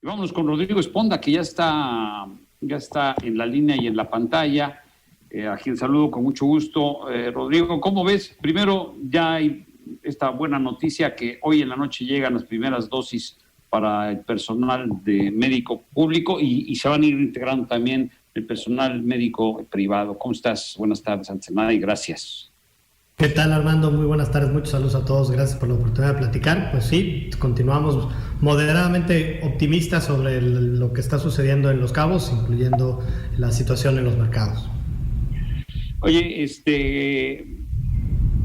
Y vámonos con Rodrigo Esponda, que ya está en la línea y en la pantalla, a quien saludo con mucho gusto. Rodrigo, ¿cómo ves? Primero, ya hay esta buena noticia que hoy en la noche llegan las primeras dosis para el personal de médico público y se van a ir integrando también el personal médico privado. ¿Cómo estás? Buenas tardes, antes de nada, y gracias. ¿Qué tal, Armando? Muy buenas tardes, muchos saludos a todos, gracias por la oportunidad de platicar. Pues sí, continuamos moderadamente optimistas sobre lo que está sucediendo en Los Cabos, incluyendo la situación en los mercados. Oye,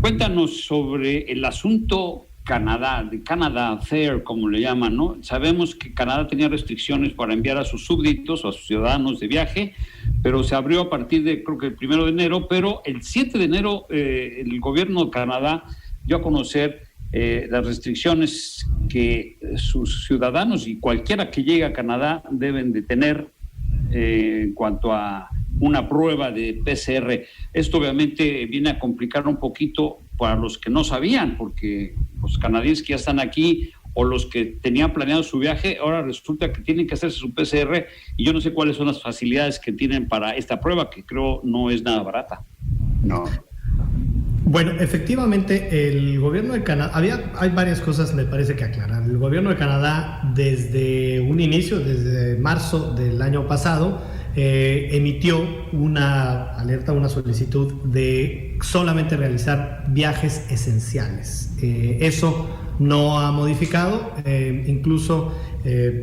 cuéntanos sobre el asunto Canadá, de Canada Affair, como le llaman, ¿no? Sabemos que Canadá tenía restricciones para enviar a sus súbditos o a sus ciudadanos de viaje, pero se abrió a partir de, creo que el 1 de enero, pero el 7 de enero el gobierno de Canadá dio a conocer las restricciones que sus ciudadanos y cualquiera que llegue a Canadá deben de tener en cuanto a una prueba de PCR. Esto obviamente viene a complicar un poquito para los que no sabían, porque los canadienses que ya están aquí o los que tenían planeado su viaje, ahora resulta que tienen que hacerse su PCR y yo no sé cuáles son las facilidades que tienen para esta prueba, que creo no es nada barata. No. Bueno, efectivamente, el gobierno de Canadá, hay varias cosas me parece que aclarar. El gobierno de Canadá desde un inicio, desde marzo del año pasado, emitió una alerta, una solicitud de solamente realizar viajes esenciales. Eso no ha modificado, incluso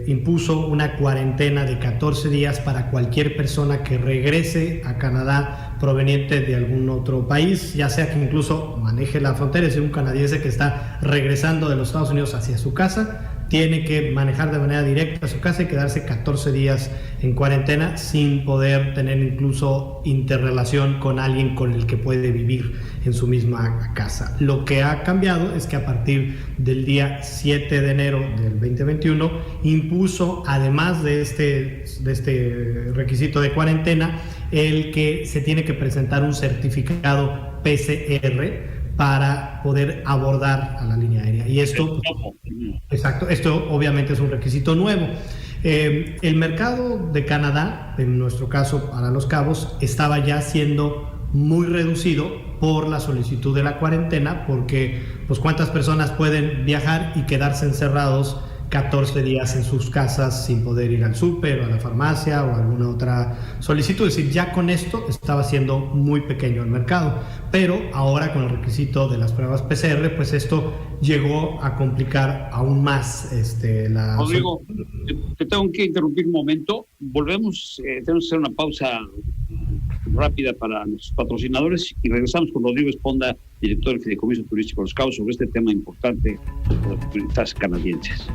impuso una cuarentena de 14 días para cualquier persona que regrese a Canadá proveniente de algún otro país, ya sea que incluso maneje la frontera, es decir, un canadiense que está regresando de los Estados Unidos hacia su casa, tiene que manejar de manera directa a su casa y quedarse 14 días en cuarentena sin poder tener incluso interrelación con alguien con el que puede vivir en su misma casa. Lo que ha cambiado es que a partir del día 7 de enero del 2021 impuso, además de este requisito de cuarentena, el que se tiene que presentar un certificado PCR para poder abordar a la línea aérea. Y esto, exacto, esto obviamente es un requisito nuevo. El mercado de Canadá, en nuestro caso para Los Cabos, estaba ya siendo muy reducido por la solicitud de la cuarentena, porque pues cuántas personas pueden viajar y quedarse encerrados 14 días en sus casas sin poder ir al súper o a la farmacia o alguna otra solicitud. Es decir, ya con esto estaba siendo muy pequeño el mercado, pero ahora con el requisito de las pruebas PCR, pues esto llegó a complicar aún más la... Rodrigo, te tengo que interrumpir un momento. Volvemos, tenemos que hacer una pausa rápida para nuestros patrocinadores y regresamos con Rodrigo Esponda, director del Fideicomiso Turístico Los Cabos, sobre este tema importante de los turistas canadienses.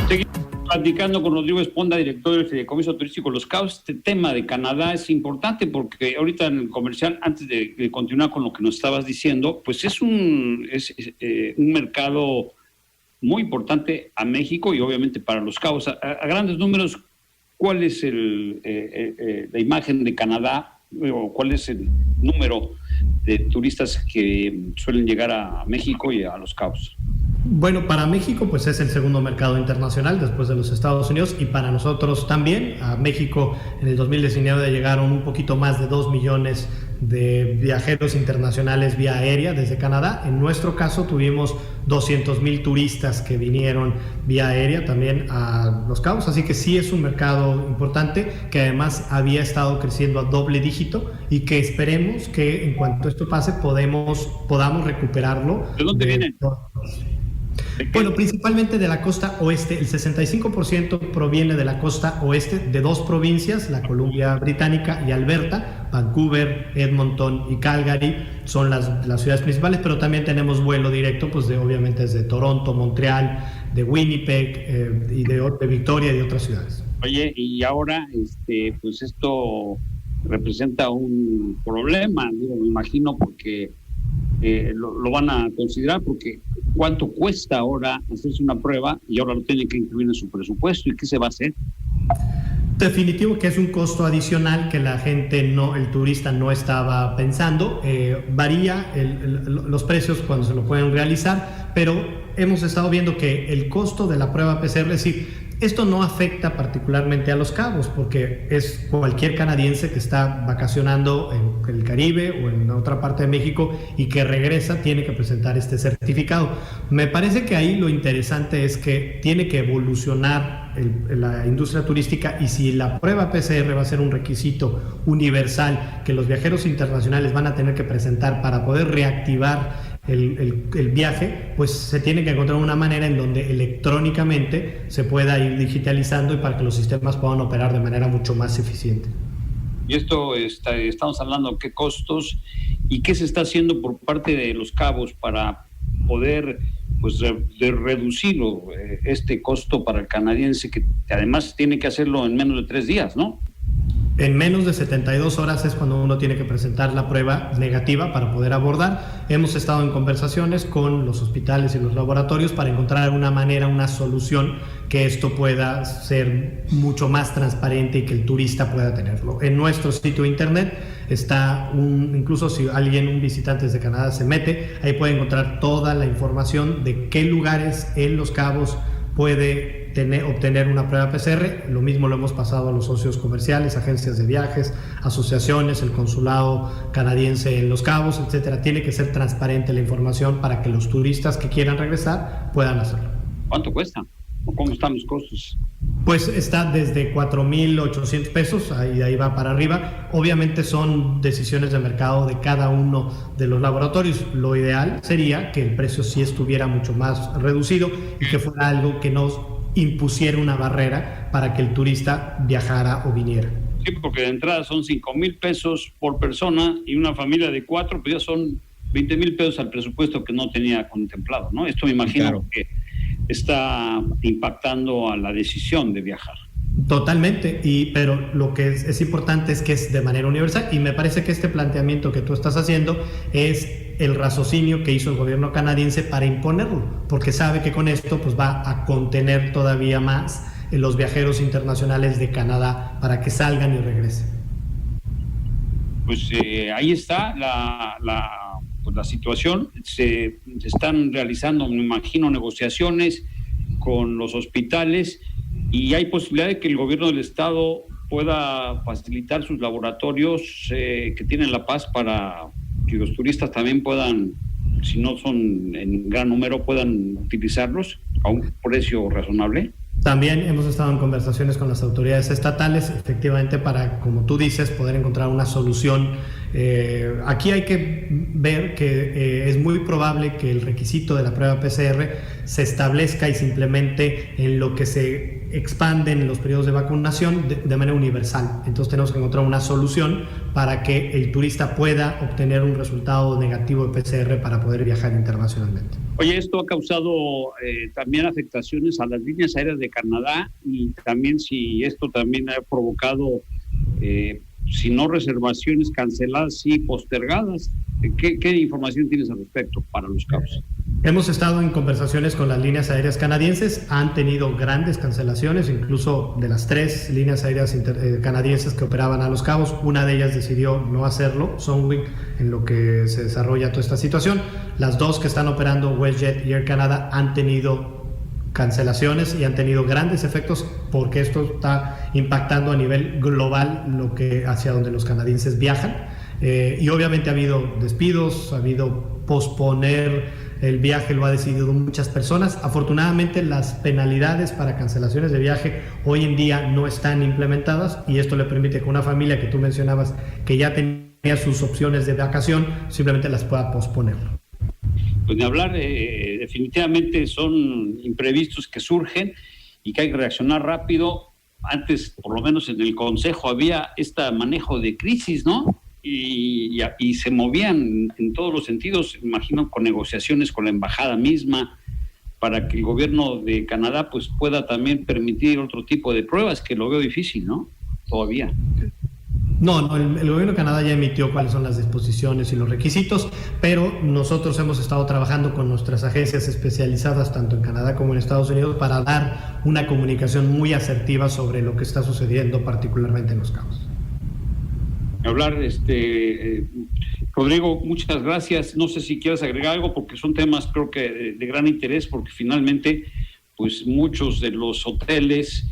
Seguimos platicando con Rodrigo Esponda, director del Fideicomiso Turístico Los Cabos. Este tema de Canadá es importante porque ahorita en el comercial, antes de continuar con lo que nos estabas diciendo, pues es un mercado muy importante a México y obviamente para Los Cabos. A grandes números, ¿cuál es la imagen de Canadá o cuál es el número de turistas que suelen llegar a México y a Los Cabos? Bueno, para México pues es el segundo mercado internacional después de los Estados Unidos, y para nosotros también. A México en el 2019 llegaron un poquito más de 2 millones de viajeros internacionales vía aérea desde Canadá. En nuestro caso tuvimos 200,000 turistas que vinieron vía aérea también a Los Cabos, así que sí es un mercado importante que además había estado creciendo a doble dígito y que esperemos que en cuanto esto pase podamos recuperarlo. ¿De dónde vienen? Bueno, principalmente de la costa oeste. El 65% proviene de la costa oeste de dos provincias, la Columbia Británica y Alberta. Vancouver, Edmonton y Calgary son las ciudades principales, pero también tenemos vuelo directo, pues obviamente desde Toronto, Montreal, de Winnipeg y de Victoria y de otras ciudades. Oye, y ahora pues esto representa un problema, digo, me imagino, porque lo van a considerar, porque ¿cuánto cuesta ahora hacerse una prueba? Y ahora lo tienen que incluir en su presupuesto. ¿Y qué se va a hacer? Definitivo que es un costo adicional que la gente el turista no estaba pensando. Varía los precios cuando se lo pueden realizar, pero hemos estado viendo que el costo de la prueba PCR, es decir, esto no afecta particularmente a Los Cabos, porque es cualquier canadiense que está vacacionando en el Caribe o en otra parte de México y que regresa tiene que presentar este certificado. Me parece que ahí lo interesante es que tiene que evolucionar la industria turística, y si la prueba PCR va a ser un requisito universal que los viajeros internacionales van a tener que presentar para poder reactivar el viaje, pues se tiene que encontrar una manera en donde electrónicamente se pueda ir digitalizando y para que los sistemas puedan operar de manera mucho más eficiente. Y esto estamos hablando de qué costos y qué se está haciendo por parte de Los Cabos para poder pues reducir este costo para el canadiense, que además tiene que hacerlo en menos de 3 días, ¿no? En menos de 72 horas es cuando uno tiene que presentar la prueba negativa para poder abordar. Hemos estado en conversaciones con los hospitales y los laboratorios para encontrar una manera, una solución que esto pueda ser mucho más transparente y que el turista pueda tenerlo. En nuestro sitio de internet está incluso si un visitante desde Canadá se mete, ahí puede encontrar toda la información de qué lugares en Los Cabos puede obtener una prueba PCR. Lo mismo lo hemos pasado a los socios comerciales, agencias de viajes, asociaciones, el consulado canadiense en Los Cabos, etcétera. Tiene que ser transparente la información para que los turistas que quieran regresar puedan hacerlo. ¿Cuánto cuesta? ¿Cómo están los costos? Pues está desde 4,800 pesos, ahí va para arriba. Obviamente son decisiones de mercado de cada uno de los laboratorios. Lo ideal sería que el precio sí estuviera mucho más reducido y que fuera algo que nos impusiera una barrera para que el turista viajara o viniera. Sí, porque de entrada son 5,000 pesos por persona y una familia de 4, pues ya son 20,000 pesos al presupuesto que no tenía contemplado, ¿no? Esto me imagino claro que está impactando a la decisión de viajar. Totalmente, pero lo que es importante es que es de manera universal, y me parece que este planteamiento que tú estás haciendo es el raciocinio que hizo el gobierno canadiense para imponerlo, porque sabe que con esto pues va a contener todavía más los viajeros internacionales de Canadá para que salgan y regresen. Pues ahí está la situación. Se están realizando, me imagino, negociaciones con los hospitales, y hay posibilidad de que el gobierno del estado pueda facilitar sus laboratorios que tienen La Paz para que los turistas también puedan, si no son en gran número, puedan utilizarlos a un precio razonable. También hemos estado en conversaciones con las autoridades estatales, efectivamente, para, como tú dices, poder encontrar una solución. Aquí hay que ver que es muy probable que el requisito de la prueba PCR se establezca y se implemente en lo que se expanden en los periodos de vacunación de manera universal. Entonces tenemos que encontrar una solución para que el turista pueda obtener un resultado negativo de PCR para poder viajar internacionalmente. Oye, esto ha causado también afectaciones a las líneas aéreas de Canadá, y también si esto también ha provocado, si no reservaciones canceladas, sí postergadas. ¿Qué información tienes al respecto para Los Cabos? Hemos estado en conversaciones con las líneas aéreas canadienses, han tenido grandes cancelaciones, incluso de las 3 líneas aéreas canadienses que operaban a Los Cabos, una de ellas decidió no hacerlo, Sunwing, en lo que se desarrolla toda esta situación. Las 2 que están operando, WestJet y Air Canada, han tenido cancelaciones y han tenido grandes efectos, porque esto está impactando a nivel global hacia donde los canadienses viajan. Y obviamente ha habido despidos, ha habido posponer el viaje, lo ha decidido muchas personas. Afortunadamente las penalidades para cancelaciones de viaje hoy en día no están implementadas, y esto le permite que una familia que tú mencionabas que ya tenía sus opciones de vacación simplemente las pueda posponer. Pues de hablar, definitivamente son imprevistos que surgen y que hay que reaccionar rápido. Antes, por lo menos en el Consejo, había este manejo de crisis, ¿no? Y se movían en todos los sentidos, imagino, con negociaciones con la embajada misma, para que el gobierno de Canadá pues pueda también permitir otro tipo de pruebas, que lo veo difícil, ¿no? Todavía. No, el gobierno de Canadá ya emitió cuáles son las disposiciones y los requisitos, pero nosotros hemos estado trabajando con nuestras agencias especializadas, tanto en Canadá como en Estados Unidos, para dar una comunicación muy asertiva sobre lo que está sucediendo, particularmente en Los Cabos. Hablar, Rodrigo, muchas gracias. No sé si quieres agregar algo, porque son temas creo que de gran interés, porque finalmente, pues muchos de los hoteles,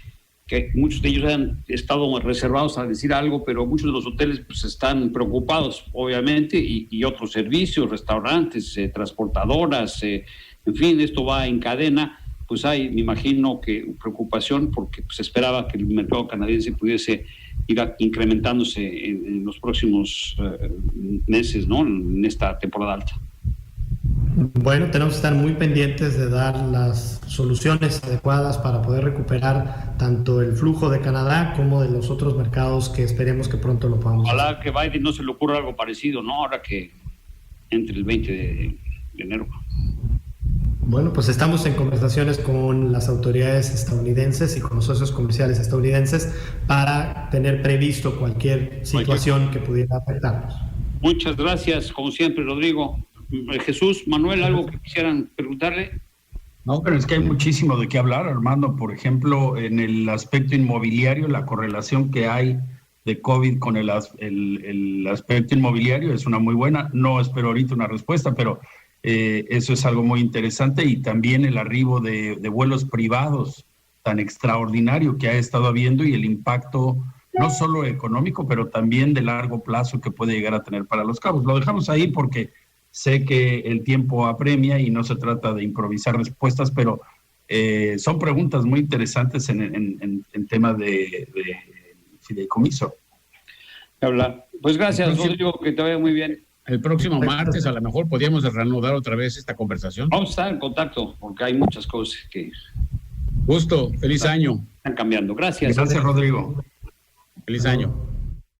que muchos de ellos han estado reservados a decir algo, pero muchos de los hoteles pues están preocupados, obviamente, y otros servicios, restaurantes, transportadoras, en fin, esto va en cadena. Pues hay, me imagino que preocupación, porque se esperaba que el mercado canadiense pudiese ir incrementándose en los próximos meses, ¿no? En esta temporada alta. Bueno, tenemos que estar muy pendientes de dar las soluciones adecuadas para poder recuperar tanto el flujo de Canadá como de los otros mercados, que esperemos que pronto lo podamos hacer. Ojalá que Biden no se le ocurra algo parecido, ¿no? Ahora que entre el 20 de enero. Bueno, pues estamos en conversaciones con las autoridades estadounidenses y con los socios comerciales estadounidenses para tener previsto cualquier situación que pudiera afectarnos. Muchas gracias, como siempre, Rodrigo. Jesús, Manuel, ¿algo que quisieran preguntarle? No, pero es que hay muchísimo de qué hablar, Armando. Por ejemplo, en el aspecto inmobiliario, la correlación que hay de COVID con el aspecto inmobiliario es una muy buena. No espero ahorita una respuesta, pero eso es algo muy interesante. Y también el arribo de vuelos privados tan extraordinario que ha estado habiendo, y el impacto no solo económico, pero también de largo plazo que puede llegar a tener para Los Cabos. Lo dejamos ahí porque sé que el tiempo apremia y no se trata de improvisar respuestas, pero son preguntas muy interesantes en tema de fideicomiso. Pues gracias, Rodrigo, que te vaya muy bien. El próximo martes a lo mejor podríamos reanudar otra vez esta conversación. Vamos a estar en contacto porque hay muchas cosas que... Gusto, feliz año. Están cambiando. Gracias. Gracias, Rodrigo. Feliz año.